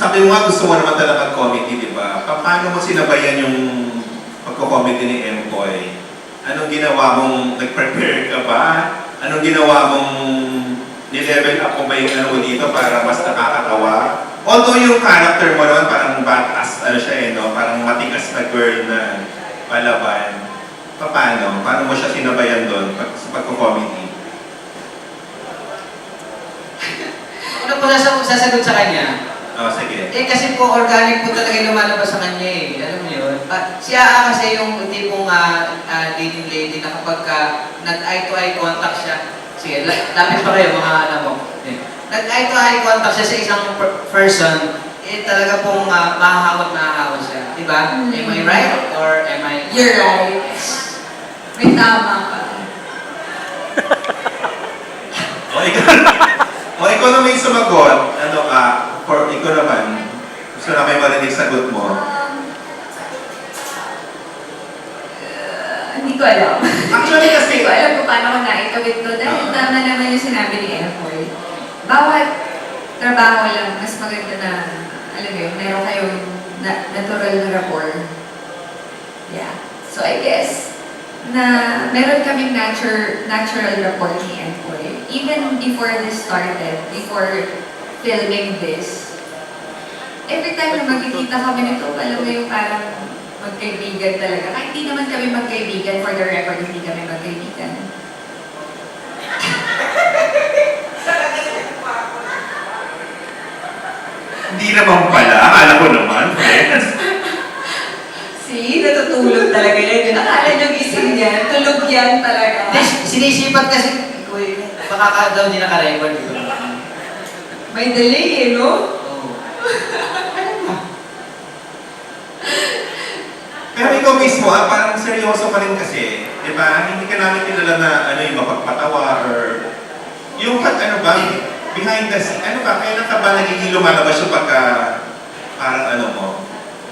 Sabi mo nga, gusto mo naman talaga mag-comedy, di ba? Paano mo sinabayan yung pagko-comedy ni Empoy? Anong ginawa mong, nag-prepare ka ba? Anong ginawa mong ni-level up mo ba yung ano mo dito para mas nakakatawa? Although yung character mo naman parang badass, ano siya no? Parang matigas na girl na palaban. Paano? Paano mo siya sinabayan doon sa pagko-comedy? Ano po sasagot sa kanya? Oh, sige. Kasi po organic po talaga yung lumalabas sa kanya eh. Alam niyo yun? Si Aa kasi yung tipong dating lady na kapag nag-eye to eye contact siya. Sige, lapit pa kayo mga alam mo. Nag-eye to eye contact siya sa isang person, talaga pong mahahawat siya. Diba? Am I right? Or am I... You're right. May tama ka. Ikaw na may sumagot. Ano ka? For ikaw naman, gusto na may marinig sagot mo. Hindi ko alam. Actually kasi... Hindi ko alam kung paano ko naitawid to. Dahil tama naman yung sinabi ni Empoy. Bawat trabaho lang, mas maganda na, alam mo yun, meron kayong natural na rapport. Yeah. So I guess, na meron kaming natural rapport ni Empoy. Even before this started, before filming this, every time na magkikita kami nito, alam mo yung parang magkaibigan talaga. Kahit hindi naman kami magkaibigan, for the record, hindi kami magkaibigan. Hindi naman pala. Akala ko naman, friends. See, natutulog talaga yan. Akala nyo gising yan, tulog yan talaga. Sinisipat kasi, baka ka daw hindi naka-record. May delay eh, no? Pero ikaw mismo, parang seryoso ka rin kasi. Di ba? Hindi ka namin kilala na ano yung mapagpatawa or... Yung ano ba, behind the scene, ano ba, kailan ka ba nagiging lumalabas yung pagka... Parang ano mo,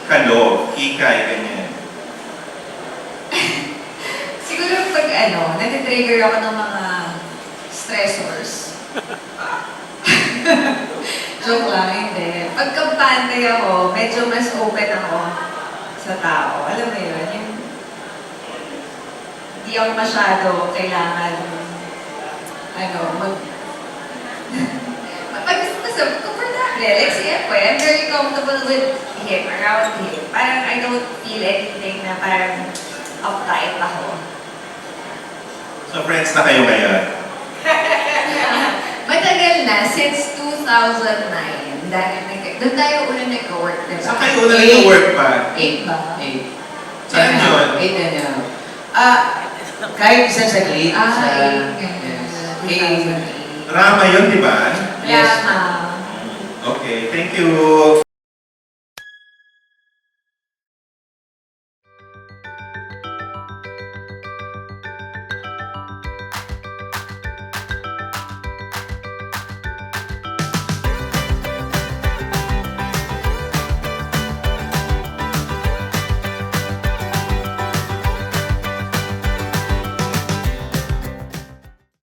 kalo, kikay, ganyan. Siguro pag natitrigger ako ng mga stressors. Joke lang, hindi. Pag kampante ako, medyo mas open ako sa tao. Alam mo yun, yung hindi ako masyado kailangan comfortable. Like si Empoy, I'm very comfortable with him, around him. Parang I don't feel anything na parang uptight ako. So friends na kayo ngayon? Matagal na, since 2009. Dahil doon tayo una nag-work, diba? Saan kayo una nag-work pa? 8 ba? 8. Saan yun? 8 na yun. Kahit isa sa grade. Sa... Yes. Rama yun, di ba? Yes. Rama. Okay, thank you.